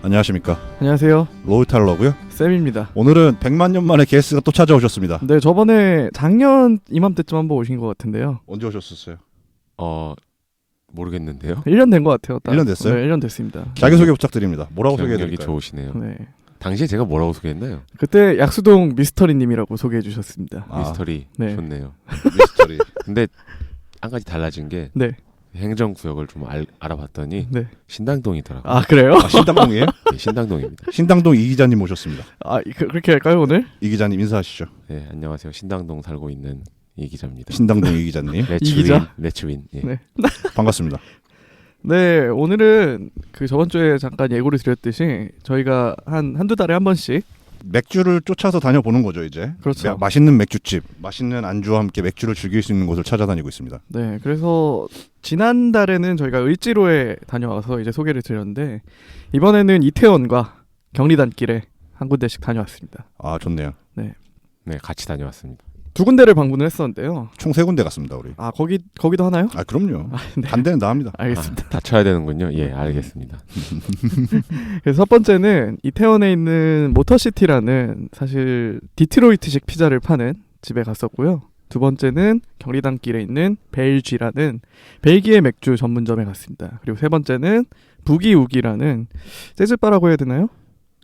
안녕하십니까. 안녕하세요. 로우탈러고요. 쌤입니다. 오늘은 100만 년 만에 게스트가 또 찾아오셨습니다. 네, 저번에 작년 이맘때쯤 한번 오신 것 같은데요. 언제 오셨었어요? 모르겠는데요. 1년 된 것 같아요. 딱. 1년 됐어요? 네, 1년 됐습니다. 자기소개 부탁드립니다. 뭐라고 기억력이 소개해드릴까요? 좋으시네요. 네. 당시에 제가 뭐라고 소개했나요? 그때 약수동 미스터리님이라고 소개해 주셨습니다. 미스터리 네. 좋네요. 미스터리. 근데 한 가지 달라진 게 네. 행정구역을 좀 알아봤더니 네. 신당동이더라고요. 아, 그래요? 아, 신당동이에요? 네, 신당동입니다. 신당동 이 기자님 모셨습니다. 아, 그렇게 할까요, 오늘? 이 기자님 인사하시죠. 네, 안녕하세요. 신당동 살고 있는 이 기자입니다. 신당동 이 기자님. 이 기자? 레츠윈. 예. 네. 반갑습니다. 네, 오늘은 그 저번 주에 잠깐 예고를 드렸듯이 저희가 한두 달에 한 번씩 맥주를 쫓아서 다녀보는 거죠, 이제. 그렇죠. 맛있는 맥주집, 맛있는 안주와 함께 맥주를 즐길 수 있는 곳을 찾아다니고 있습니다. 네, 그래서 지난달에는 저희가 을지로에 다녀와서 이제 소개를 드렸는데 이번에는 이태원과 경리단길에 한 군데씩 다녀왔습니다. 아, 좋네요. 네, 같이 다녀왔습니다. 두 군데를 방문을 했었는데요. 총 3군데 갔습니다, 우리. 아, 거기도 하나요? 아, 그럼요. 네. 반대는 다 합니다. 알겠습니다. 다 쳐야 되는군요. 예, 알겠습니다. 그래서 첫 번째는 이태원에 있는 모터시티라는 사실 디트로이트식 피자를 파는 집에 갔었고요. 두 번째는 경리단길에 있는 벨쥐라는 벨기에 맥주 전문점에 갔습니다. 그리고 세 번째는 부기우기라는 재즈바라고 해야 되나요?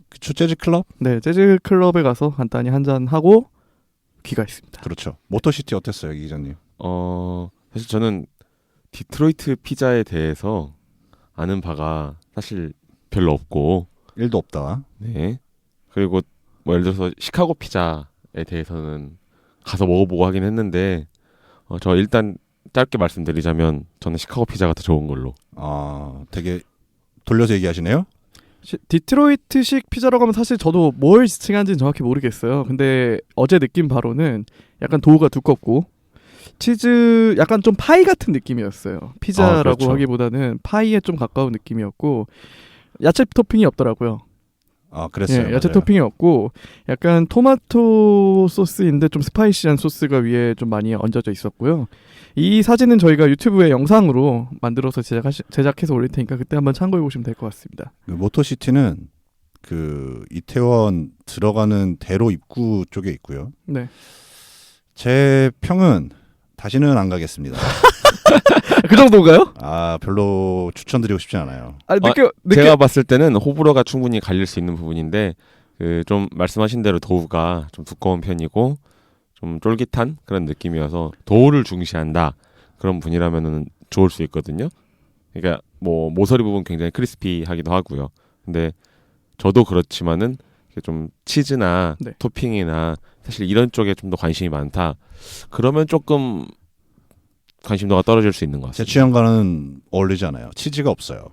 그쵸, 재즈 클럽? 네, 재즈 클럽에 가서 간단히 한잔 하고 귀가했습니다. 그렇죠. 모터시티 어땠어요, 이 기자님? 사실 저는 디트로이트 피자에 대해서 아는 바가 사실 별로 없고, 1도 없다. 네. 그리고 뭐 예를 들어서 시카고 피자에 대해서는 가서 먹어보고 하긴 했는데, 저 일단 짧게 말씀드리자면 저는 시카고 피자가 더 좋은 걸로. 아, 되게 돌려서 얘기하시네요. 디트로이트식 피자라고 하면 사실 저도 뭘 지칭하는지는 정확히 모르겠어요. 근데 어제 느낀 바로는 약간 도우가 두껍고 치즈 약간 좀 파이 같은 느낌이었어요. 피자라고 그렇죠. 하기보다는 파이에 좀 가까운 느낌이었고 야채 토핑이 없더라고요. 아, 그랬어요. 예, 야채 맞아요. 토핑이 없고 약간 토마토 소스인데 좀 스파이시한 소스가 위에 좀 많이 얹어져 있었고요. 이 사진은 저희가 유튜브에 영상으로 만들어서 제작해서 올릴 테니까 그때 한번 참고해 보시면 될 것 같습니다. 그 모터시티는 그 이태원 들어가는 대로 입구 쪽에 있고요. 네. 제 평은 다시는 안 가겠습니다. 그 정도인가요? 아, 별로 추천드리고 싶지 않아요. 아니, 제가 봤을 때는 호불호가 충분히 갈릴 수 있는 부분인데, 그 좀 말씀하신 대로 도우가 좀 두꺼운 편이고 좀 쫄깃한 그런 느낌이어서 도우를 중시한다 그런 분이라면은 좋을 수 있거든요. 그러니까 뭐 모서리 부분 굉장히 크리스피하기도 하고요. 근데 저도 그렇지만은 좀 치즈나 네. 토핑이나 사실 이런 쪽에 좀 더 관심이 많다. 그러면 조금 관심도가 떨어질 수 있는 것 제 같습니다. 취향과는 어울리지 않아요. 치즈가 없어요.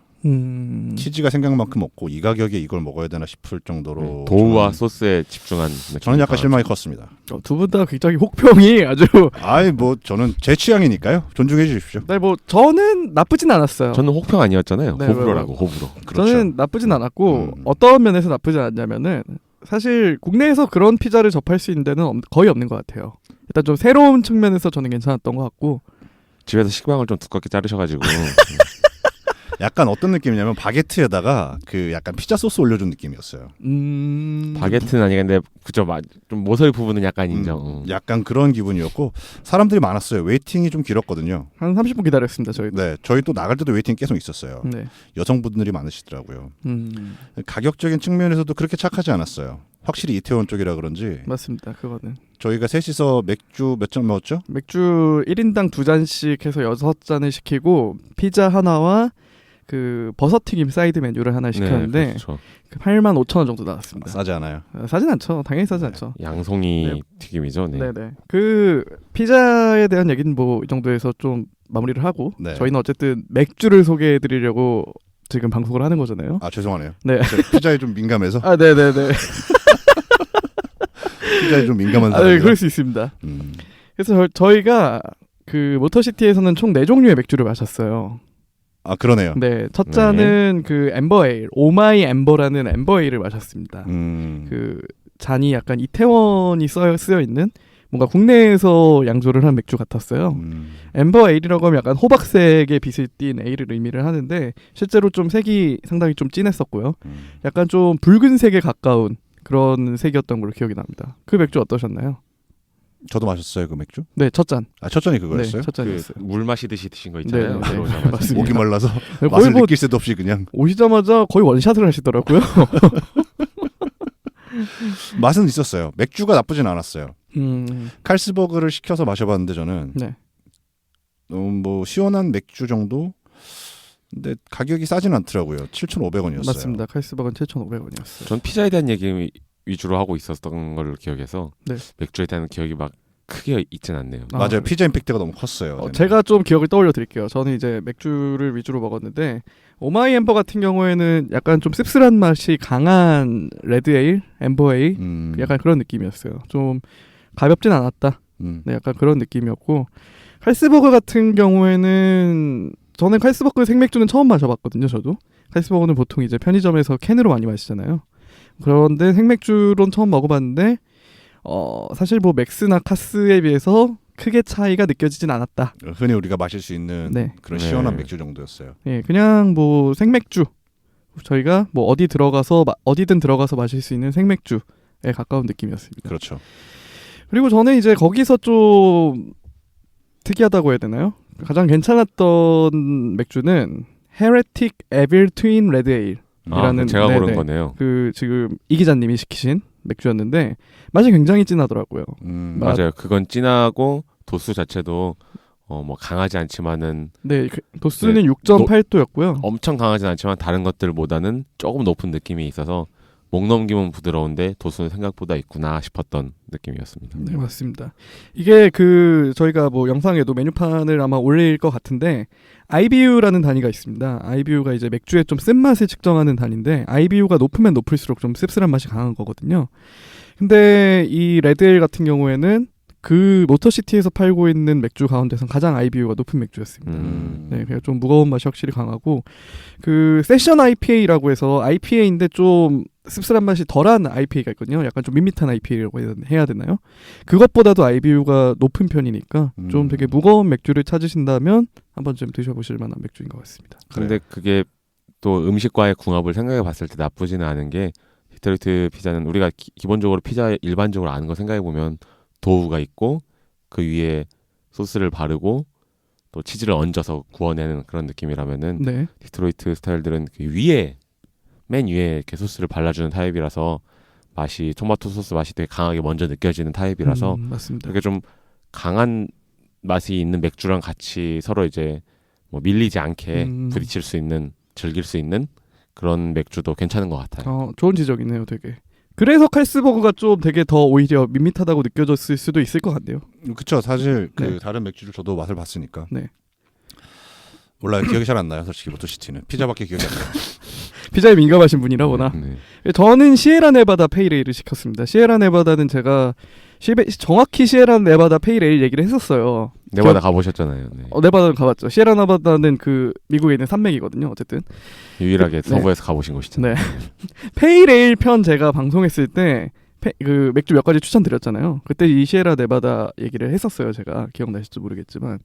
치즈가 생각만큼 없고 이 가격에 이걸 먹어야 되나 싶을 정도로 도우와 저는- 소스에 집중한 저는 약간 실망이 컸습니다. 두 분 다 굉장히 혹평이 아주. 아이, 뭐 저는 제 취향이니까요. 존중해 주십시오. 네, 뭐 저는 나쁘진 않았어요. 저는 혹평 아니었잖아요. 네, 호불호라고 호불호. 그렇죠. 저는 나쁘진 않았고 음. 어떤 면에서 나쁘지 않냐면은 사실 국내에서 그런 피자를 접할 수 있는 데는 거의 없는 것 같아요. 일단 좀 새로운 측면에서 저는 괜찮았던 것 같고. 집에서 식빵을 좀 두껍게 자르셔가지고 약간 어떤 느낌이냐면 바게트에다가 그 약간 피자 소스 올려준 느낌이었어요. 바게트는 아니겠는데 그죠, 좀 모서리 부분은 약간 인정. 약간 그런 기분이었고 사람들이 많았어요. 웨이팅이 좀 길었거든요. 한 30분 기다렸습니다, 저희도. 네, 저희 또 나갈 때도 웨이팅 계속 있었어요. 네. 여성분들이 많으시더라고요. 가격적인 측면에서도 그렇게 착하지 않았어요. 확실히 이태원 쪽이라 그런지 맞습니다. 그거는. 저희가 셋이서 맥주 몇 잔 먹었죠? 맥주 1인당 2잔씩 해서 6잔을 시키고 피자 하나와 그 버섯튀김 사이드 메뉴를 하나 시켰는데 네, 그렇죠. 85,000원 정도 나왔습니다. 싸지 않아요. 싸진 않죠. 당연히 싸지 네. 않죠. 양송이 네. 튀김이죠. 네. 네네. 그 피자에 대한 얘기는 뭐 이 정도에서 좀 마무리를 하고 네. 저희는 어쨌든 맥주를 소개해드리려고 지금 방송을 하는 거잖아요. 아, 죄송하네요. 네. 제가 피자에 좀 민감해서 아, 네네네. 피자에 좀 민감한 아, 사람이라. 네, 그럴 수 있습니다. 그래서 저희가 그 모터시티에서는 총 4종류의 맥주를 마셨어요. 아, 그러네요. 네, 첫 잔은 그 엠버 에일, 오마이 엠버라는 엠버 에일을 마셨습니다. 그 잔이 약간 이태원이 쓰여 있는 뭔가 국내에서 양조를 한 맥주 같았어요. 엠버 에일이라고 하면 약간 호박색의 빛을 띤 에일을 의미를 하는데 실제로 좀 색이 상당히 좀 진했었고요. 약간 좀 붉은색에 가까운 그런 색이었던 걸로 기억이 납니다. 그 맥주 어떠셨나요? 저도 마셨어요 그 맥주? 네, 첫 잔. 첫 잔이 그거였어요? 네, 첫 잔이었어요. 물 마시듯이 드신 거 있잖아요. 네, 네. 들어오자마자. 맞습니다. 목이 말라서 거의 맛을 뭐 느낄 새도 없이 그냥 오시자마자 거의 원샷을 하시더라고요. 맛은 있었어요. 맥주가 나쁘진 않았어요. 음, 칼스버그를 시켜서 마셔봤는데 저는 네. 뭐 시원한 맥주 정도. 근데 가격이 싸진 않더라고요. 7,500원이었어요. 맞습니다. 칼스버그는 7,500원이었어요. 전 피자에 대한 얘기 위주로 하고 있었던 걸 기억해서 네. 맥주에 대한 기억이 막 크게 있진 않네요. 맞아요. 피자 임팩트가 너무 컸어요. 제가 좀 기억을 떠올려 드릴게요. 저는 이제 맥주를 위주로 먹었는데 오마이 엠버 같은 경우에는 약간 좀 씁쓸한 맛이 강한 레드 에일, 엠버 에일 약간 그런 느낌이었어요. 좀 가볍진 않았다. 네, 약간 그런 느낌이었고 칼스버거 같은 경우에는 저는 칼스버거 생맥주는 처음 마셔봤거든요. 저도 칼스버거는 보통 이제 편의점에서 캔으로 많이 마시잖아요. 그런데 생맥주론 처음 먹어봤는데 사실 뭐 맥스나 카스에 비해서 크게 차이가 느껴지진 않았다. 흔히 우리가 마실 수 있는 네. 그런 시원한 맥주 정도였어요. 예, 그냥 뭐 생맥주 저희가 뭐 어디든 들어가서 마실 수 있는 생맥주에 가까운 느낌이었습니다. 그렇죠. 그리고 저는 이제 거기서 좀 특이하다고 해야 되나요? 가장 괜찮았던 맥주는 헤레틱 에빌 트윈 레드 에일. 이라는 제가 고른 거네요. 그 지금 이 기자님이 시키신 맥주였는데 맛이 굉장히 진하더라고요. 맞아요. 그건 진하고 도수 자체도 뭐 강하지 않지만은 네, 도수는 6.8도였고요. 엄청 강하진 않지만 다른 것들보다는 조금 높은 느낌이 있어서 목 넘기면 부드러운데 도수는 생각보다 있구나 싶었던 느낌이었습니다. 네, 맞습니다. 이게 저희가 뭐 영상에도 메뉴판을 아마 올릴 것 같은데 IBU라는 단위가 있습니다. IBU가 이제 맥주의 좀 쓴맛을 측정하는 단위인데 IBU가 높으면 높을수록 좀 씁쓸한 맛이 강한 거거든요. 근데 이 레드에일 같은 경우에는 그 모터시티에서 팔고 있는 맥주 가운데선 가장 IBU가 높은 맥주였습니다. 네, 그냥 좀 무거운 맛이 확실히 강하고 그 세션 IPA라고 해서 IPA인데 좀 씁쓸한 맛이 덜한 IPA가 있거든요. 약간 좀 밋밋한 IPA라고 해야 되나요? 그것보다도 IBU가 높은 편이니까 좀 되게 무거운 맥주를 찾으신다면 한 번쯤 드셔보실 만한 맥주인 것 같습니다. 근데 그게 또 음식과의 궁합을 생각해 봤을 때 나쁘지는 않은 게 디트로이트 피자는 우리가 기본적으로 피자에 일반적으로 아는 거 생각해 보면 도우가 있고 그 위에 소스를 바르고 또 치즈를 얹어서 구워내는 그런 느낌이라면은 네. 디트로이트 스타일들은 그 맨 위에 이렇게 소스를 발라주는 타입이라서 맛이 토마토 소스 맛이 되게 강하게 먼저 느껴지는 타입이라서 맞습니다. 그게 좀 강한 맛이 있는 맥주랑 같이 서로 이제 뭐 밀리지 않게 부딪힐 수 있는 즐길 수 있는 그런 맥주도 괜찮은 것 같아요. 좋은 지적이네요, 되게. 그래서 칼스버그가 좀 되게 더 오히려 밋밋하다고 느껴졌을 수도 있을 것 같네요. 그렇죠. 사실 네. 그 다른 맥주를 저도 맛을 봤으니까. 네. 몰라요. 기억이 잘 안 나요. 솔직히 모터시티는 피자밖에 기억이 안 나요. 피자에 민감하신 분이라거나. 네. 저는 시에라 네바다 페일에일을 시켰습니다. 시에라 네바다는 제가 정확히 시에라 네바다 페일에일 얘기를 했었어요. 네바다 가보셨잖아요. 네. 네바다는 가봤죠. 시에라 네바다는 그 미국에 있는 산맥이거든요. 어쨌든 유일하게 서부에서 가보신 곳이잖아요. 네. 페일에일 편 제가 방송했을 때 그 맥주 몇 가지 추천드렸잖아요. 그때 이 시에라 네바다 얘기를 했었어요. 제가 기억나실지 모르겠지만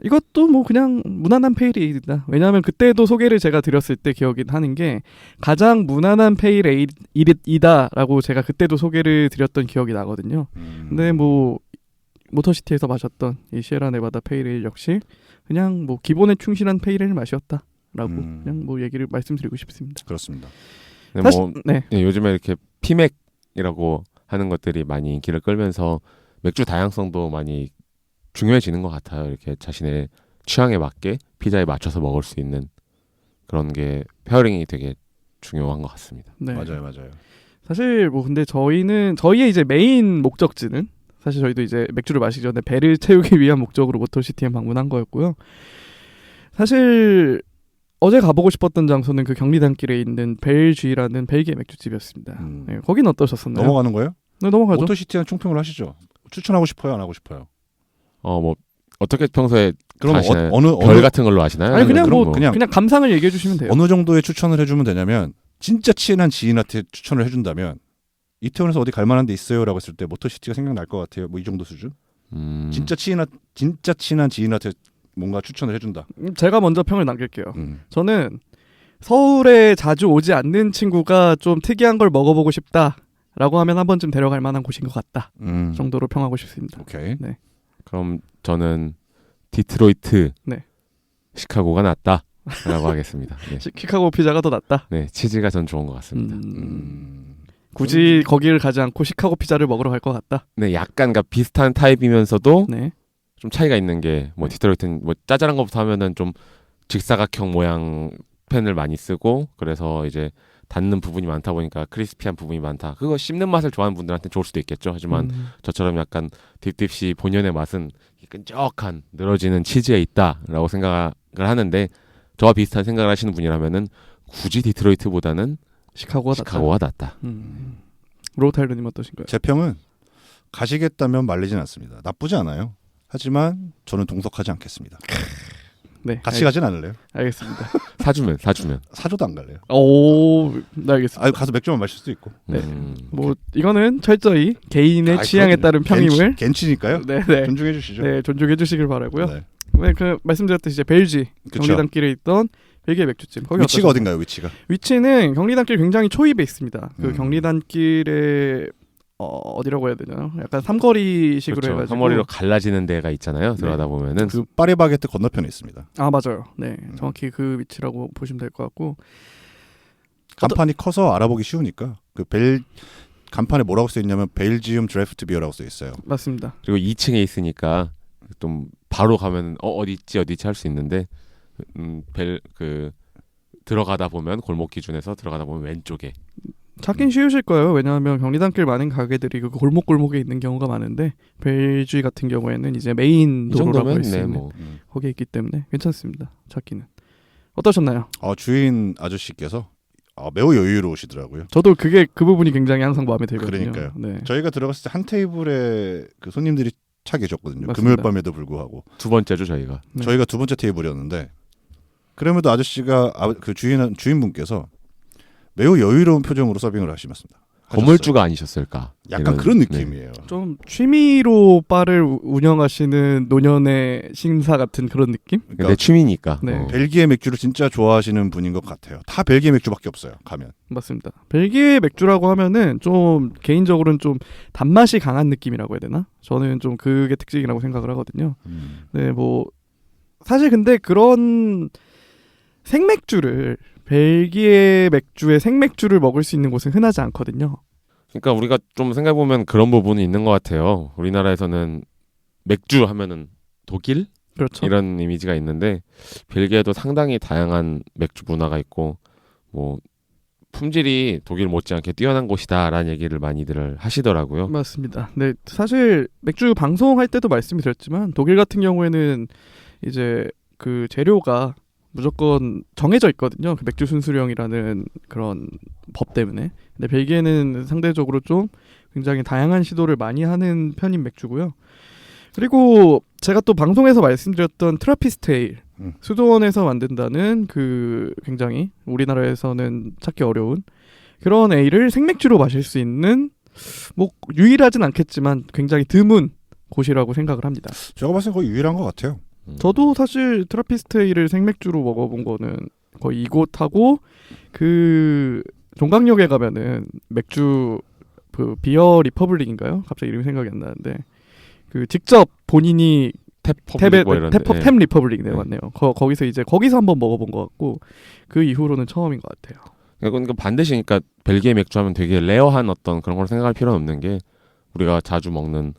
이것도 뭐 그냥 무난한 페일에일이다. 왜냐하면 그때도 소개를 제가 드렸을 때 기억이 하는 게 가장 무난한 페일에일이다라고 제가 그때도 소개를 드렸던 기억이 나거든요. 근데 뭐 모터시티에서 마셨던 이 시에라 네바다 페일에일 역시 그냥 뭐 기본에 충실한 페일에일 맛이었다라고 그냥 뭐 얘기를 말씀드리고 싶습니다. 그렇습니다. 사실, 네. 요즘에 이렇게 피맥이라고 하는 것들이 많이 인기를 끌면서 맥주 다양성도 많이 중요해지는 것 같아요. 이렇게 자신의 취향에 맞게 피자에 맞춰서 먹을 수 있는 그런 게 페어링이 되게 중요한 것 같습니다. 네. 맞아요. 사실 뭐 근데 저희의 이제 메인 목적지는 사실 저희도 이제 맥주를 마시기 전에 배를 채우기 위한 목적으로 모터시티에 방문한 거였고요. 사실 어제 가보고 싶었던 장소는 그 경리단길에 있는 벨쥐라는 벨기에 맥주집이었습니다. 네, 거긴 어떠셨었나요? 넘어가는 거예요? 네, 넘어가죠. 모터시티는 총평을 하시죠. 추천하고 싶어요, 안 하고 싶어요? 뭐 어떻게 평소에 그럼 어느 별 같은 걸로 아시나요? 아니 그냥 그럼 그냥 감상을 얘기해 주시면 돼요. 어느 정도의 추천을 해주면 되냐면 진짜 친한 지인한테 추천을 해준다면 이태원에서 어디 갈 만한 데 있어요라고 했을 때 모터시티가 생각날 것 같아요. 뭐 이 정도 수준? 진짜 친한 지인한테 뭔가 추천을 해준다. 제가 먼저 평을 남길게요. 저는 서울에 자주 오지 않는 친구가 좀 특이한 걸 먹어보고 싶다라고 하면 한 번쯤 데려갈 만한 곳인 것 같다 정도로 평하고 싶습니다. 오케이. 네. 그럼 저는 디트로이트, 네. 시카고가 낫다라고 하겠습니다. 네. 시카고 피자가 더 낫다. 네, 치즈가 전 좋은 것 같습니다. 굳이 거기를 가지 않고 시카고 피자를 먹으러 갈 것 같다. 네, 약간 그러니까 비슷한 타입이면서도 네. 좀 차이가 있는 게 뭐 디트로이트는 뭐 짜잘한 것부터 하면은 좀 직사각형 모양 팬을 많이 쓰고 그래서 이제 닿는 부분이 많다 보니까 크리스피한 부분이 많다. 그거 씹는 맛을 좋아하는 분들한테 좋을 수도 있겠죠. 하지만 저처럼 약간 딥딥시 본연의 맛은 끈적한 늘어지는 치즈에 있다라고 생각을 하는데 저와 비슷한 생각을 하시는 분이라면은 굳이 디트로이트보다는 시카고가 낫다. 로타일러님 어떠신가요? 제 평은 가시겠다면 말리진 않습니다. 나쁘지 않아요. 하지만 저는 동석하지 않겠습니다. 네, 같이 가진 않을래요? 알겠습니다. 사주면 사줘도 안 갈래요. 오, 네, 알겠습니다. 아, 가서 맥주만 마실 수도 있고. 네. 뭐 이거는 철저히 개인의 취향에 따른 평임을 겐치니까요. 네. 존중해 주시죠. 네, 존중해 주시길 바라고요. 네. 네, 그 말씀드렸듯이 이제 벨지 경리단길에 있던 벨기에 맥주집. 거기 위치가 어떠신가요? 어딘가요? 위치는 경리단길 굉장히 초입에 있습니다. 그 음. 경리단길에 어디라고 해야 되나요? 약간 삼거리식으로 그렇죠. 해가지고 삼거리로 갈라지는 데가 있잖아요. 네. 들어가다 보면은 그 파리바게뜨 건너편에 있습니다. 아 맞아요. 네, 정확히 그 위치라고 보시면 될 것 같고 간판이 커서 알아보기 쉬우니까 그 간판에 뭐라고 써 있냐면 벨지움 드래프트 비어라고 써 있어요. 맞습니다. 그리고 2층에 있으니까 좀 바로 가면 어디 있지 할 수 있는데 들어가다 보면 골목 기준에서 들어가다 보면 왼쪽에 찾긴 쉬우실 거예요. 왜냐하면 경리단길 많은 가게들이 그 골목골목에 있는 경우가 많은데 벨지 같은 경우에는 이제 메인 이 도로라고 정도면 할 수 네, 있는 뭐 거기에 있기 때문에 괜찮습니다. 찾기는. 어떠셨나요? 주인 아저씨께서 매우 여유로우시더라고요. 저도 그 부분이 굉장히 항상 마음에 들거든요. 그러니까요. 네. 저희가 들어갔을 때 한 테이블에 그 손님들이 차 계셨거든요. 맞습니다. 금요일 밤에도 불구하고 두 번째죠 저희가. 네. 저희가 두 번째 테이블이었는데 그럼에도 아저씨가 그 주인분께서 매우 여유로운 표정으로 서빙을 하시습니다. 건물주가 아니셨을까? 약간 이런, 그런 네. 느낌이에요. 좀 취미로 바를 운영하시는 노년의 신사 같은 그런 느낌? 그러니까 내 취미니까. 네. 벨기에 맥주를 진짜 좋아하시는 분인 것 같아요. 다 벨기에 맥주밖에 없어요. 가면. 맞습니다. 벨기에 맥주라고 하면은 좀 개인적으로는 좀 단맛이 강한 느낌이라고 해야 되나? 저는 좀 그게 특징이라고 생각을 하거든요. 네, 뭐 사실 근데 그런 생맥주를 벨기에 맥주의 생맥주를 먹을 수 있는 곳은 흔하지 않거든요. 그러니까 우리가 좀 생각해 보면 그런 부분이 있는 것 같아요. 우리나라에서는 맥주 하면은 독일 그렇죠. 이런 이미지가 있는데 벨기에도 상당히 다양한 맥주 문화가 있고 뭐 품질이 독일 못지않게 뛰어난 곳이다라는 얘기를 많이들 하시더라고요. 맞습니다. 네, 사실 맥주 방송할 때도 말씀이 드렸지만 독일 같은 경우에는 이제 그 재료가 무조건 정해져 있거든요. 그 맥주 순수령이라는 그런 법 때문에. 근데 벨기에는 상대적으로 좀 굉장히 다양한 시도를 많이 하는 편인 맥주고요. 그리고 제가 또 방송에서 말씀드렸던 트라피스트 에일 수도원에서 만든다는 그 굉장히 우리나라에서는 찾기 어려운 그런 에일을 생맥주로 마실 수 있는 뭐 유일하진 않겠지만 굉장히 드문 곳이라고 생각을 합니다. 제가 봤을 때 거의 유일한 것 같아요. 저도 사실 트라피스트 에일을 생맥주로 먹어본 거는 거의 이곳하고 그 종강역에 가면은 맥주 그 비어 리퍼블릭인가요? 갑자기 이름이 생각이 안 나는데 그 직접 본인이 탭 리퍼블릭 네 맞네요. 거기서 한번 먹어본 것 같고 그 이후로는 처음인 것 같아요. 그러니까 반드시 그러니까 벨기에 맥주 하면 되게 레어한 어떤 그런 걸 생각할 필요는 없는 게 우리가 자주 먹는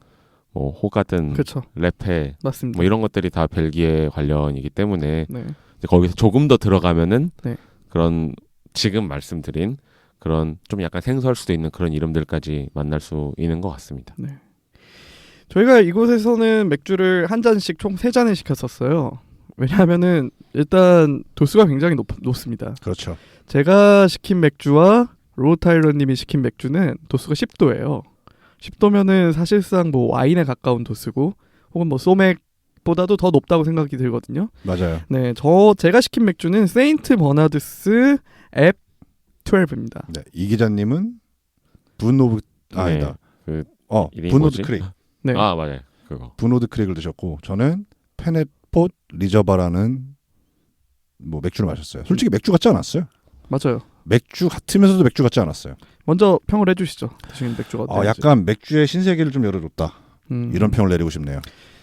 뭐 호가든 그렇죠. 레페 맞습니다. 뭐 이런 것들이 다 벨기에 관련이기 때문에 네. 이제 거기서 조금 더 들어가면은 네. 그런 지금 말씀드린 그런 좀 약간 생소할 수도 있는 그런 이름들까지 만날 수 있는 것 같습니다. 네. 저희가 이곳에서는 맥주를 한 잔씩 총 3잔을 시켰었어요. 왜냐하면은 일단 도수가 굉장히 높습니다. 그렇죠. 제가 시킨 맥주와 로타일러님이 시킨 맥주는 도수가 10도예요. 10도면은 사실상 뭐 와인에 가까운 도수고 혹은 뭐 소맥보다도 더 높다고 생각이 들거든요. 맞아요. 네, 제가 시킨 맥주는 세인트 버나드스 앱 12입니다. 네, 이 기자님은 분 오브 아니다. 그 이름이 브노드 뭐지? 크레이. 네. 아 맞아요. 그거. 브노드 크레이를 드셨고 저는 페네폿 리저바라는 뭐 맥주를 마셨어요. 솔직히 맥주 같지 않았어요. 맞아요. 맥주 같으면서도 맥주 같지 않았어요. 먼저 평을 해주시죠. 드시는 맥주가 어떤지. 약간 맥주의 신세계를 좀 열어줬다. 이런 평을 내리고 싶네요.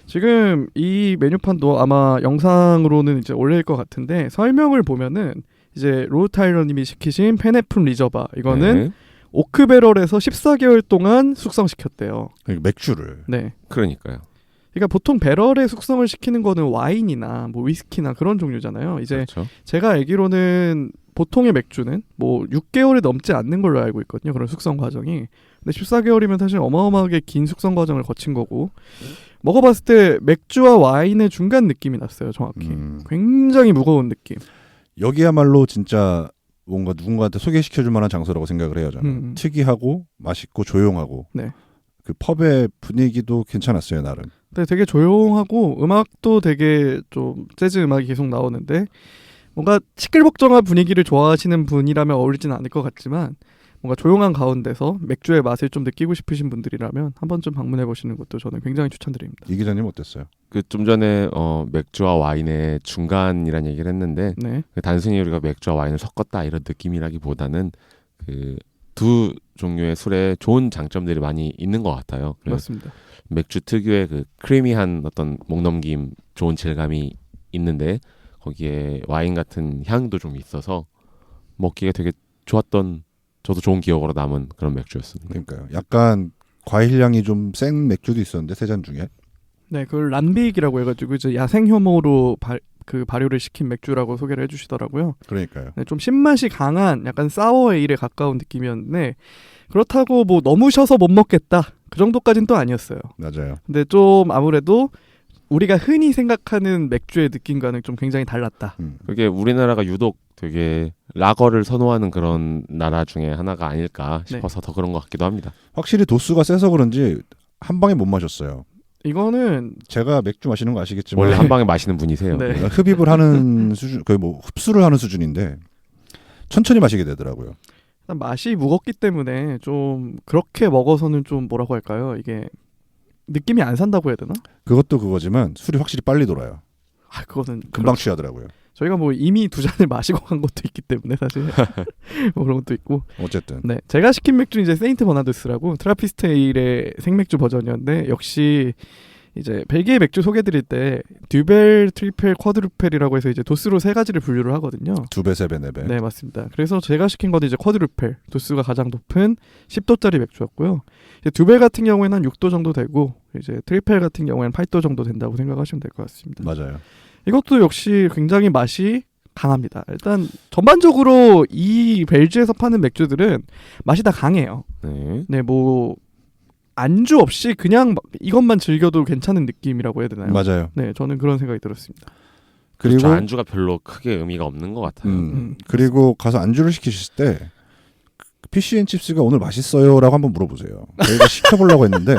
지금 이 메뉴판도 아마 영상으로는 이제 올릴 것 같은데 설명을 보면은 이제 로우 타일러님이 시키신 페네폿 리저바 이거는 네. 오크 배럴에서 14개월 동안 숙성시켰대요. 그러니까 맥주를. 네. 그러니까요. 그러니까 보통 배럴에 숙성을 시키는 거는 와인이나 뭐 위스키나 그런 종류잖아요. 이제 그렇죠. 제가 알기로는 보통의 맥주는 뭐 6개월이 넘지 않는 걸로 알고 있거든요. 그런 숙성 과정이. 근데 14개월이면 사실 어마어마하게 긴 숙성 과정을 거친 거고 먹어봤을 때 맥주와 와인의 중간 느낌이 났어요. 정확히. 굉장히 무거운 느낌. 여기야말로 진짜 뭔가 누군가한테 소개시켜줄 만한 장소라고 생각을 해요. 저는. 특이하고 맛있고 조용하고 네. 그 펍의 분위기도 괜찮았어요. 나름. 근데 되게 조용하고 음악도 되게 좀 재즈 음악이 계속 나오는데 뭔가 시끌벅적한 분위기를 좋아하시는 분이라면 어울리진 않을 것 같지만 뭔가 조용한 가운데서 맥주의 맛을 좀 느끼고 싶으신 분들이라면 한 번쯤 방문해 보시는 것도 저는 굉장히 추천드립니다. 이 기자님 어땠어요? 그 좀 전에 맥주와 와인의 중간이라는 얘기를 했는데 네. 단순히 우리가 맥주와 와인을 섞었다 이런 느낌이라기보다는 그 두 종류의 술에 좋은 장점들이 많이 있는 것 같아요. 맞습니다. 맥주 특유의 그 크리미한 어떤 목넘김, 좋은 질감이 있는데 거기에 와인 같은 향도 좀 있어서 먹기가 되게 좋았던, 저도 좋은 기억으로 남은 그런 맥주였습니다. 그러니까요. 약간 과일 향이 좀 센 맥주도 있었는데 세 잔 중에. 네, 그걸 란빅이라고 해가지고 이제 야생 효모로 발효를 시킨 맥주라고 소개를 해주시더라고요. 그러니까요. 네, 좀 신맛이 강한 약간 사워 에일에 가까운 느낌이었는데 그렇다고 뭐 너무 셔서 못 먹겠다 그 정도까지는 또 아니었어요. 맞아요. 근데 좀 아무래도 우리가 흔히 생각하는 맥주의 느낌과는 좀 굉장히 달랐다. 그게 우리나라가 유독 되게 라거를 선호하는 그런 나라 중에 하나가 아닐까 싶어서 더 그런 것 같기도 합니다. 확실히 도수가 세서 그런지 한 방에 못 마셨어요. 이거는 제가 맥주 마시는 거 아시겠지만 원래 한 방에 마시는 분이세요. 네. 흡입을 하는 수준, 거의 뭐 흡수를 하는 수준인데 천천히 마시게 되더라고요. 일단 맛이 무겁기 때문에 좀 그렇게 먹어서는 좀 뭐라고 할까요? 이게 느낌이 안 산다고 해야 되나? 그것도 그거지만 술이 확실히 빨리 돌아요. 아, 그거는 금방 취하더라고요. 저희가 뭐 이미 2잔을 마시고 간 것도 있기 때문에 사실 뭐 그런 것도 있고. 어쨌든. 네, 제가 시킨 맥주 이제 세인트 버나드스라고 트라피스테일의 생맥주 버전이었는데 역시 이제 벨기에 맥주 소개드릴 때 듀벨, 트리펠, 쿼드루펠이라고 해서 이제 도수로 세 가지를 분류를 하거든요. 2배, 3배, 4배. 네, 맞습니다. 그래서 제가 시킨 건 이제 쿼드루펠, 도수가 가장 높은 10도짜리 맥주였고요. 이제 듀벨 같은 경우에는 한 6도 정도 되고 이제 트리펠 같은 경우에는 8도 정도 된다고 생각하시면 될 것 같습니다. 맞아요. 이것도 역시 굉장히 맛이 강합니다. 일단 전반적으로 이 벨지에서 파는 맥주들은 맛이 다 강해요. 네. 네, 뭐 안주 없이 그냥 이것만 즐겨도 괜찮은 느낌이라고 해야 되나요? 맞아요. 네, 저는 그런 생각이 들었습니다. 그리고 그렇죠. 안주가 별로 크게 의미가 없는 것 같아요. 그리고 가서 안주를 시키실 때 피쉬앤칩스가 오늘 맛있어요라고 한번 물어보세요. 저희가 시켜보려고 했는데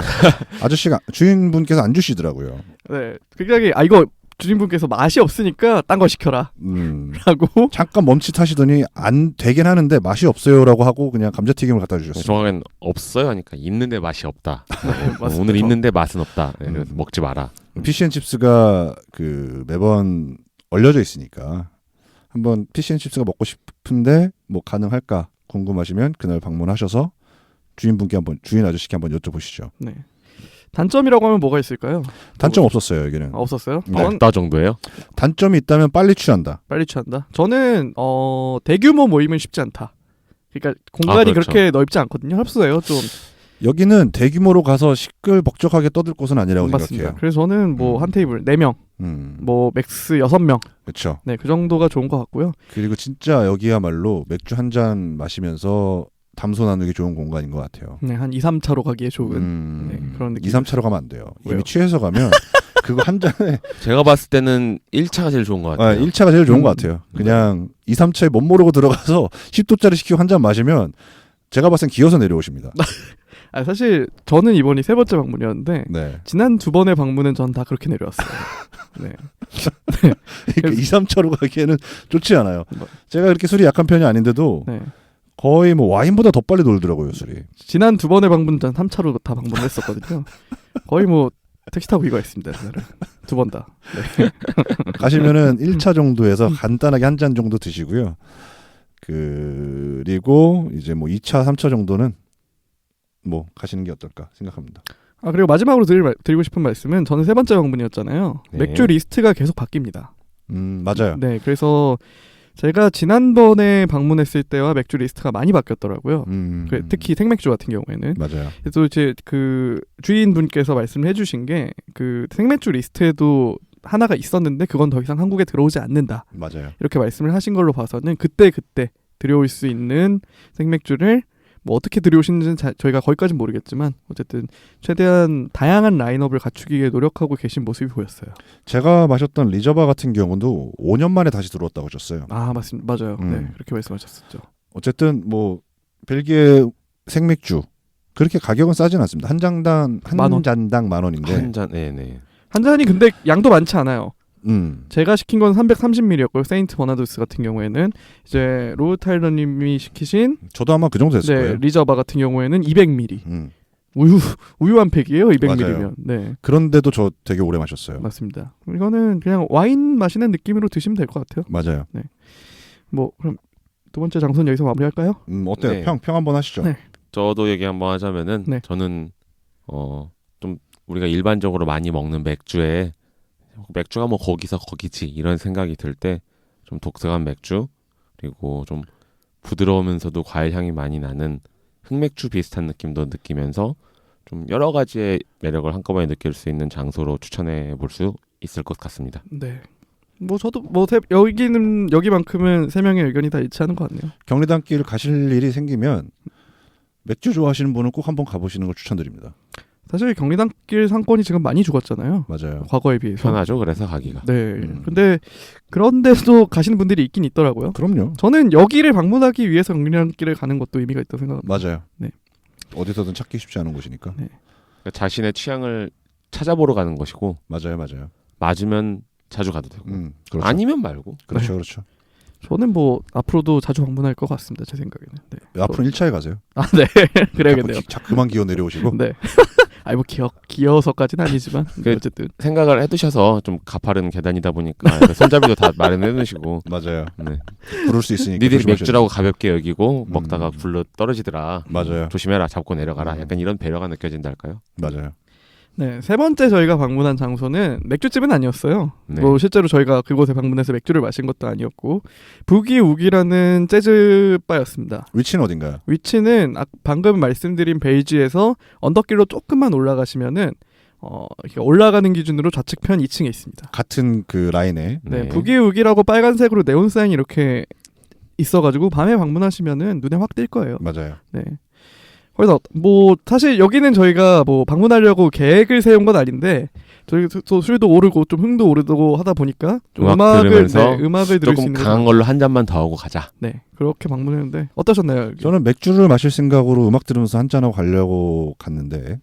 아저씨가 주인분께서 안 주시더라고요. 네, 굉장히 이거 주인분께서 맛이 없으니까 딴 거 시켜라 라고 잠깐 멈칫하시더니 안 되긴 하는데 맛이 없어요라고 하고 그냥 감자튀김을 갖다 주셨어요. 정확하게는 없어요 하니까 있는데 맛이 없다. 맞습니다. 오늘 있는데 맛은 없다. 네, 그래서 먹지 마라. 피쉬앤칩스가 그 매번 얼려져 있으니까 한번 피쉬앤칩스가 먹고 싶은데 뭐 가능할까 궁금하시면 그날 방문하셔서 주인분께 한번 주인 아저씨께 한번 여쭤보시죠. 네. 단점이라고 하면 뭐가 있을까요? 단점 없었어요 여기는. 없었어요? 네. 없다 정도예요? 단점이 있다면 빨리 취한다. 빨리 취한다. 저는 대규모 모임은 쉽지 않다. 그러니까 공간이 그렇죠. 그렇게 넓지 않거든요. 협소해요 좀. 여기는 대규모로 가서 시끌벅적하게 떠들 곳은 아니라고 맞습니다. 생각해요. 그래서 저는 뭐 한 테이블 4명, 뭐 맥스 6명. 그렇죠. 네, 그 정도가 좋은 것 같고요. 그리고 진짜 여기야말로 맥주 한 잔 마시면서 담소 나누기 좋은 공간인 것 같아요. 네, 한 2, 3차로 가기에 좋은 네, 그런 느낌. 2, 3차로 가면 안 돼요. 왜요? 이미 취해서 가면 그거 한 잔에 제가 봤을 때는 1차가 제일 좋은 것 같아요. 1차가 제일 좋은 것 같아요. 그냥 2, 3차에 못 모르고 들어가서 10도짜리 시키고 한 잔 마시면 제가 봤을 땐 기어서 내려오십니다. 사실 저는 이번이 3번째 방문이었는데 네. 지난 2번의 방문은 전 다 그렇게 내려왔어요. 네. 그러니까 2, 3차로 가기에는 좋지 않아요. 제가 그렇게 술이 약한 편이 아닌데도 네. 거의 뭐 와인보다 더 빨리 돌더라고요 술이. 지난 2번의 방문 전 3차로 다 방문을 했었거든요. 거의 뭐 택시 타고 이거했습니다. 2번 다. 네. 가시면은 1차 정도에서 간단하게 한 잔 정도 드시고요. 그리고 이제 뭐 2차, 3차 정도는 뭐 가시는 게 어떨까 생각합니다. 아 그리고 마지막으로 드리고 싶은 말씀은 저는 3번째 방문이었잖아요. 네. 맥주 리스트가 계속 바뀝니다. 맞아요. 네, 그래서 제가 지난번에 방문했을 때와 맥주 리스트가 많이 바뀌었더라고요. 특히 생맥주 같은 경우에는. 맞아요. 그래서 이제 그 주인분께서 말씀을 해주신 게 그 생맥주 리스트에도 하나가 있었는데 그건 더 이상 한국에 들어오지 않는다. 맞아요. 이렇게 말씀을 하신 걸로 봐서는 그때 들여올 수 있는 생맥주를 뭐 어떻게 들여오시는지는 저희가 거기까지는 모르겠지만 어쨌든 최대한 다양한 라인업을 갖추기 위해 노력하고 계신 모습이 보였어요. 제가 마셨던 리저바 같은 경우도 5년 만에 다시 들어왔다고 하셨어요. 아 맞습니다. 맞아요. 네, 그렇게 말씀하셨었죠. 어쨌든 뭐 벨기에 생맥주 그렇게 가격은 싸진 않습니다. 한 잔당 만 원. 잔당 10,000원인데 한 잔, 네네. 한 잔이 근데 양도 많지 않아요. 음. 제가 시킨 건 330ml였고요. 세인트 버나두스 같은 경우에는 이제 로우 타일러님이 시키신 저도 아마 그 정도 됐을 네, 거예요. 리저바 같은 경우에는 200ml. 음. 우유 한 팩이에요. 200ml면. 맞아요. 네. 그런데도 저 되게 오래 마셨어요. 맞습니다. 이거는 그냥 와인 마시는 느낌으로 드시면 될 것 같아요. 맞아요. 뭐 그럼 두 번째 장소는 여기서 마무리할까요? 어때요? 네. 평 한번 하시죠. 네. 저도 얘기 한번 하자면은 네. 저는 좀 우리가 일반적으로 많이 먹는 맥주에 맥주가 뭐 거기서 거기지 이런 생각이 들 때 좀 독특한 맥주 그리고 좀 부드러우면서도 과일 향이 많이 나는 흑맥주 비슷한 느낌도 느끼면서 좀 여러 가지의 매력을 한꺼번에 느낄 수 있는 장소로 추천해 볼 수 있을 것 같습니다. 네. 뭐 저도 여기만큼은 세 명의 의견이 다 일치하는 것 같네요. 경리단길 가실 일이 생기면 맥주 좋아하시는 분은 꼭 한번 가보시는 걸 추천드립니다. 사실 경리단길 상권이 지금 많이 죽었잖아요. 맞아요. 과거에 비해서. 편하죠. 그래서 가기가. 네. 근데 그런데도 가시는 분들이 있긴 있더라고요. 그럼요. 저는 여기를 방문하기 위해서 경리단길을 가는 것도 의미가 있다고 생각합니다. 맞아요. 네. 어디서든 찾기 쉽지 않은 곳이니까. 네. 그러니까 자신의 취향을 찾아보러 가는 것이고 맞아요. 맞으면 자주 가도 되고 그렇죠. 아니면 말고. 그렇죠. 네. 그렇죠. 저는 뭐 앞으로도 자주 방문할 것 같습니다. 제 생각에는. 네. 앞으로 1차에 가세요. 아, 네. 그래야겠네요. 그만 기어 내려오시고. 네. 아이 뭐 기어서까지는 아니지만 어쨌든 생각을 해두셔서 좀 가파른 계단이다 보니까 손잡이도 다 마련해 놓으시고 맞아요. 네. 부를 수 있으니까. 니들이 조심하셔야 맥주라고 가볍게 여기고 먹다가 굴러 떨어지더라. 맞아요. 조심해라. 잡고 내려가라. 약간 이런 배려가 느껴진다 할까요? 맞아요. 네, 세 번째 저희가 방문한 장소는 맥주집은 아니었어요. 네. 뭐 실제로 저희가 그곳에 방문해서 맥주를 마신 것도 아니었고 부기우기라는 재즈 바였습니다. 위치는 어딘가요? 위치는 방금 말씀드린 벨지에서 언덕길로 조금만 올라가시면은 이렇게 올라가는 기준으로 좌측편 2층에 있습니다. 같은 그 라인에. 네, 부기우기라고 빨간색으로 네온 사인이 이렇게 있어가지고 밤에 방문하시면은 눈에 확 띌 거예요. 맞아요. 네. 그래서 뭐 사실 여기는 저희가 뭐 방문하려고 계획을 세운 건 아닌데 저희 또 술도 오르고 좀 흥도 오르고 하다 보니까 좀 음악 들으면서 음악을 들을 수 조금 있는 강한 걸로 한 잔만 더 하고 가자. 네 그렇게 방문했는데 어떠셨나요? 여기? 저는 맥주를 마실 생각으로 음악 들으면서 한잔하고 가려고 갔는데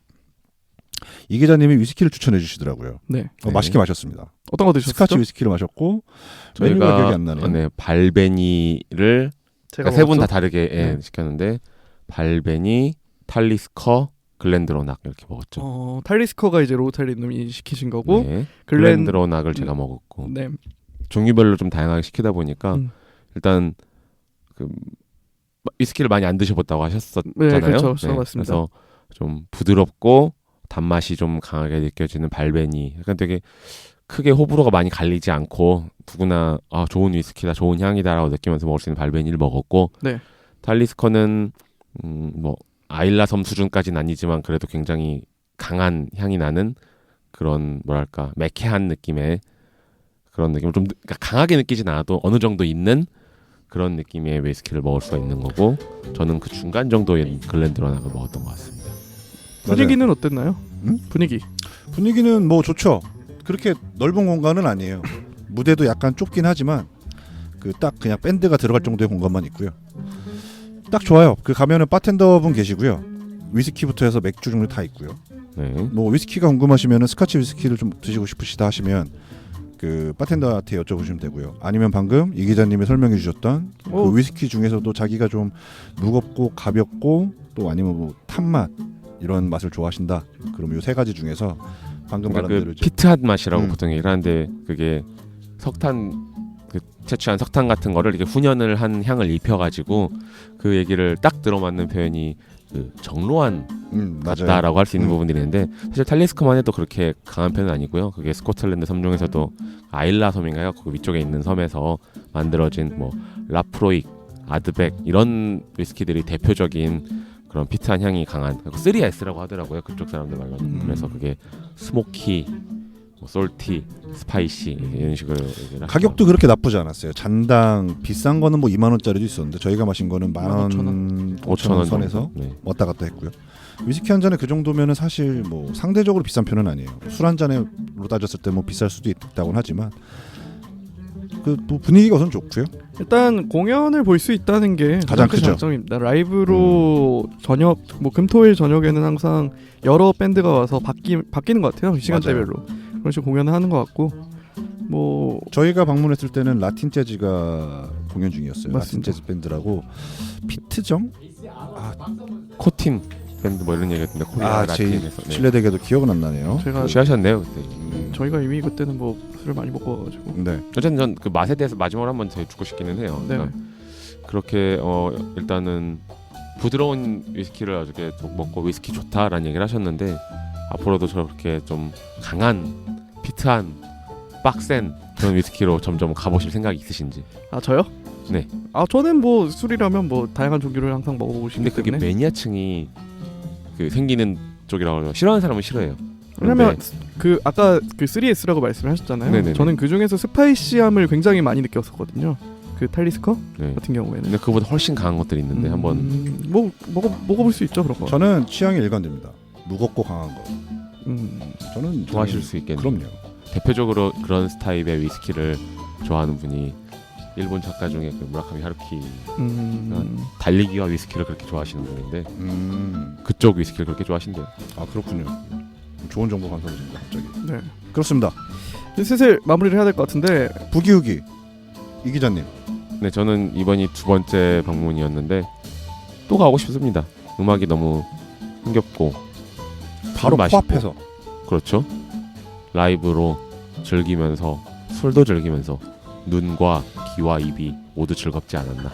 이 기자님이 위스키를 추천해 주시더라고요. 네. 맛있게 마셨습니다. 어떤 거 드셨어요? 스카치 위스키를 마셨고 메뉴가 기억이 안 나네요. 네, 발베니를 제가 세 분 다 먹었죠? 다르게 네. 시켰는데 발베니, 탈리스커, 글렌드로낙 이렇게 먹었죠. 탈리스커가 이제 로우탈리님이 시키신 거고 네, 글렌 글렌드로낙을 제가 먹었고 네. 종류별로 좀 다양하게 시키다 보니까 음. 일단 그 위스키를 많이 안 드셔봤다고 하셨었잖아요. 네, 그렇죠. 맞습니다. 그래서 좀 부드럽고 단맛이 좀 강하게 느껴지는 발베니. 약간 되게 크게 호불호가 많이 갈리지 않고 누구나 좋은 위스키다, 좋은 향이다라고 느끼면서 먹을 수 있는 발베니를 먹었고 네. 탈리스커는 뭐 아일라 섬 수준까지는 아니지만 그래도 굉장히 강한 향이 나는 그런 뭐랄까 매캐한 느낌의 그런 느낌을 좀 그러니까 강하게 느끼진 않아도 어느 정도 있는 그런 느낌의 위스키를 먹을 수가 있는 거고 저는 그 중간 정도의 글렌드로낙을 먹었던 것 같습니다. 분위기는 어땠나요? 분위기는 뭐 좋죠. 그렇게 넓은 공간은 아니에요. 무대도 약간 좁긴 하지만 그 딱 그냥 밴드가 들어갈 정도의 공간만 있고요. 딱 좋아요. 그 가면은 바텐더분 계시고요. 위스키부터 해서 맥주 종류 다 있고요. 네. 뭐 위스키가 궁금하시면은 스카치 위스키를 좀 드시고 싶으시다 하시면 그 그 바텐더한테 여쭤보시면 되고요. 아니면 방금 이 기자님이 설명해 주셨던 그 위스키 중에서도 자기가 좀 무겁고 가볍고 또 아니면 뭐 탄맛 이런 맛을 좋아하신다. 그럼 요 세 가지 중에서 방금 말한 그러니까 대로 그 피트한 맛이라고 보통 얘기를 하는데 그게 석탄 그 채취한 석탄 같은 거를 이렇게 훈연을 한 향을 입혀가지고 그 얘기를 딱 들어맞는 표현이 그 정로한 같다라고 할 수 있는 부분들이 있는데 사실 탈리스크만 해도 그렇게 강한 편은 아니고요. 그게 스코틀랜드 섬 중에서도 아일라 섬인가요? 그 위쪽에 있는 섬에서 만들어진 뭐 라프로익, 아드백 이런 위스키들이 대표적인 그런 피트한 향이 강한 3S라고 하더라고요. 그쪽 사람들 말로는. 그래서 그게 스모키, 뭐 솔티, 스파이시 이런 식으로 얘기를 가격도 그렇게 나쁘지 않았어요. 잔당 비싼 거는 뭐 2만 원짜리도 있었는데 저희가 마신 거는 15,000원, 5,000원 선에서 네. 왔다 갔다 했고요. 위스키 한 잔에 그 정도면은 사실 뭐 상대적으로 비싼 편은 아니에요. 술 한 잔으로 따졌을 때 뭐 비쌀 수도 있다고는 하지만 그 뭐 분위기가 우선 좋고요. 일단 공연을 볼 수 있다는 게 가장 큰 크죠. 장점입니다. 라이브로 저녁 뭐 금토일 저녁에는 항상 여러 밴드가 와서 바뀌는 것 같아요. 시간대별로 그런 식으로 공연을 하는 것 같고 뭐 저희가 방문했을 때는 라틴 재즈가 공연 중이었어요. 라틴 맞습니다. 재즈 밴드라고 피트정? 코틴 밴드 뭐 이런 얘기했는데 코리아 제 라틴에서 네. 실례되게도 기억은 안 나네요. 제가 취하셨네요 그때. 저희가 이미 그때는 뭐 술을 많이 먹어가지고 네. 어쨌든 전 그 맛에 대해서 마지막으로 한번 더 듣고 싶기는 해요. 네. 그러니까 그렇게 일단은 부드러운 위스키를 아주 먹고 위스키 좋다라는 얘기를 하셨는데 앞으로도 저렇게 좀 강한 피트한 빡센 그런 위스키로 점점 가보실 생각이 있으신지. 아 저요? 네. 아 저는 뭐 술이라면 뭐 다양한 종류를 항상 먹어보고 싶기 근데 그게 때문에 매니아층이 그 생기는 쪽이라고 해요. 싫어하는 사람은 싫어해요. 왜냐면 그런데 그 아까 그 3S라고 말씀을 하셨잖아요. 네네네. 저는 그 중에서 스파이시함을 굉장히 많이 느꼈었거든요. 그 탈리스커 네. 같은 경우에는. 근데 그보다 훨씬 강한 것들이 있는데 한번 뭐 먹어볼 수 있죠 그런 거. 저는 취향이 일관됩니다. 무겁고 강한 거. 저는 좋아하실 수 있겠네요. 그럼요. 대표적으로 그런 스타일의 위스키를 좋아하는 분이 일본 작가 중에 그 무라카미 하루키 달리기와 위스키를 그렇게 좋아하시는 분인데 그쪽 위스키를 그렇게 좋아하신대요. 아 그렇군요. 좋은 정보 감사드립니다. 갑자기. 네. 그렇습니다. 이제 슬슬 마무리를 해야 될 것 같은데 부기후기 이 기자님. 네, 저는 이번이 두 번째 방문이었는데 또 가고 싶습니다. 음악이 너무 흥겹고 바로 맛있고. 코앞에서. 그렇죠. 라이브로 즐기면서 술도 즐기면서 눈과 귀와 입이 모두 즐겁지 않았나.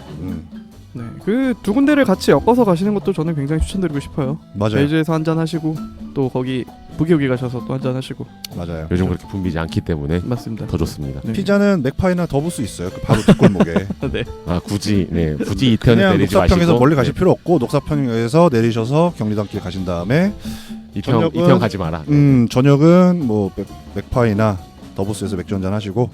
네. 그 두 군데를 같이 엮어서 가시는 것도 저는 굉장히 추천드리고 싶어요. 맞아요. 벨즈에서 한잔 하시고 또 거기 부기오기 가셔서 또 한잔 하시고. 맞아요. 요즘 그렇게 붐비지 않기 때문에 맞습니다. 더 좋습니다. 네. 피자는 맥파이나 더부스 있어요. 그 바로 뒷골목에. 네. 아 굳이 이태원에 그냥 내리지 녹사평에서 마시고 멀리 가실 필요 없고 녹사평에서 내리셔서 경리단길 가신 다음에 이태원 가지 마라. 저녁은 뭐 맥파이나 더부스에서 맥주 한잔 하시고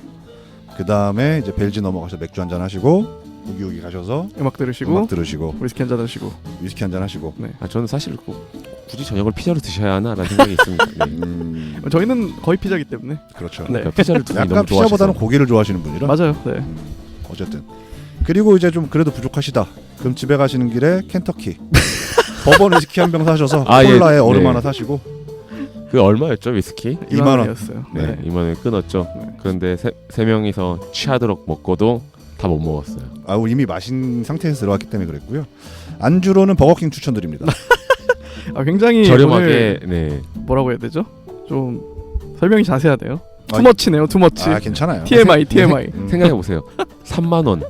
그 다음에 이제 벨지 넘어가서 맥주 한잔 하시고 부기후기 가셔서 음악 들으시고 음악 들으시고 위스키 한잔 하시고. 위스키 한잔 하시고. 네. 아 저는 사실 굳이 저녁을 피자로 드셔야 하나라는 생각이 있습니다. 네. 저희는 거의 피자기 때문에. 그렇죠. 네. 그러니까 피자를 두 분이 약간 너무 좋아하셔서 피자보다는 고기를 좋아하시는 분이라. 맞아요. 네. 어쨌든 그리고 이제 좀 그래도 부족하시다. 그럼 집에 가시는 길에 켄터키 버번 위스키 한 병 사셔서 콜라에 얼음 네. 하나 사시고. 그 얼마였죠 위스키? 2만 원. 원이었어요. 네, 2만 원에 끊었죠. 네. 그런데 세 명이서 취하도록 먹고도 다 못 먹었어요. 우리 이미 마신 상태에서 들어왔기 때문에 그랬고요. 안주로는 버거킹 추천드립니다. 굉장히 저렴하게 네. 뭐라고 해야 되죠? 좀 설명이 자세하네요. 투머치네요. 투머치. 괜찮아요. TMI. 생각해 보세요. 3만 원.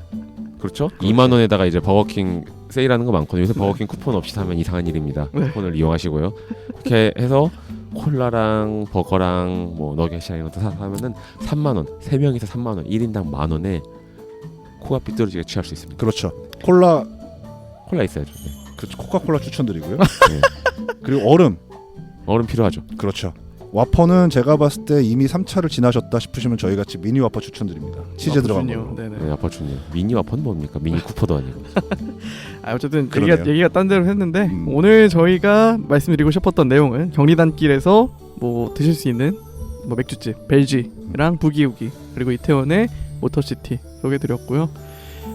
그렇죠? 2만 원에다가 이제 버거킹 세일하는 거 많거든요. 요새 버거킹 쿠폰 없이 사면 이상한 일입니다. 네. 쿠폰을 이용하시고요. 이렇게 해서 콜라랑 버거랑 뭐 너겟이랑 이런 것도 사면은 3만 원. 3명이서 3만 원. 1인당 만 원에 코가 삐뚤어지게 취할 수 있습니다. 그렇죠. 콜라 있어야죠. 네. 그렇죠. 코카콜라 추천드리고요. 네. 그리고 얼음 필요하죠. 그렇죠. 와퍼는 제가 봤을 때 이미 3차를 지나셨다 싶으시면 저희 같이 미니 와퍼 추천드립니다. 치즈 들어간 거. 네네. 네, 아빠 주님. 미니 와퍼는 뭡니까? 미니 쿠퍼도 아니고. 어쨌든 그러네요. 얘기가 딴 데로 했는데 오늘 저희가 말씀드리고 싶었던 내용은 경리단길에서 뭐 드실 수 있는 뭐 맥주집 벨지랑 부기우기 그리고 이태원의 모터시티 소개드렸고요.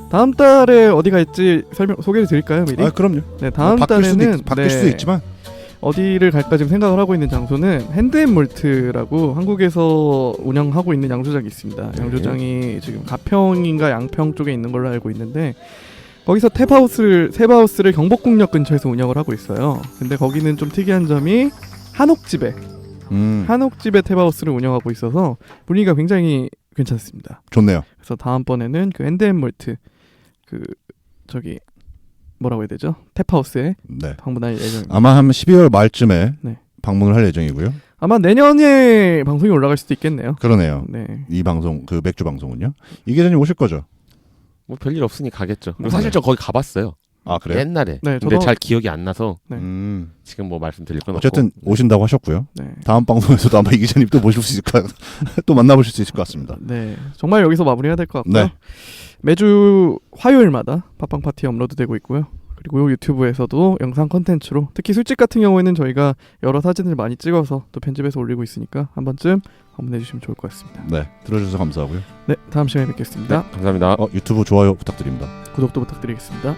다음 달에 어디 갈지 소개를 드릴까요 미리? 그럼요. 네, 다음 바뀔 달에는 바뀔 수도 있지만 어디를 갈까 지금 생각을 하고 있는 장소는 핸드앤몰트라고 한국에서 운영하고 있는 양조장이 있습니다. 네. 양조장이 지금 가평인가 양평 쪽에 있는 걸로 알고 있는데 거기서 탭하우스를 경복궁역 근처에서 운영을 하고 있어요. 근데 거기는 좀 특이한 점이 한옥집에 탭하우스를 운영하고 있어서 분위기가 굉장히 괜찮습니다. 좋네요. 그래서 다음번에는 그 핸드앤몰트 그 저기 뭐라고 해야 되죠? 탭하우스에 네. 방문할 예정입니다. 아마 한 12월 말쯤에 네. 방문을 할 예정이고요. 아마 내년에 방송이 올라갈 수도 있겠네요. 그러네요. 네. 이 방송 그 맥주 방송은요. 이 기자님 오실 거죠? 뭐 별일 없으니 가겠죠. 그리고 네. 사실 저 거기 가봤어요. 아 그래요? 옛날에. 네, 근데 저도- 잘 기억이 안 나서 네. 지금 뭐 말씀드릴 건 어쨌든 없고. 오신다고 하셨고요. 네. 다음 방송에서도 아마 이 기자님 또 모실 수 있을 까 또 만나보실 수 있을 것 같습니다. 네. 정말 여기서 마무리해야 될 것 같고요. 네. 매주 화요일마다 팟빵 파티 업로드되고 있고요. 그리고 유튜브에서도 영상 컨텐츠로 특히 술집 같은 경우에는 저희가 여러 사진을 많이 찍어서 또 편집해서 올리고 있으니까 한 번쯤 방문해 주시면 좋을 것 같습니다. 네, 들어주셔서 감사하고요. 네, 다음 시간에 뵙겠습니다. 감사합니다. 유튜브 좋아요 부탁드립니다. 구독도 부탁드리겠습니다.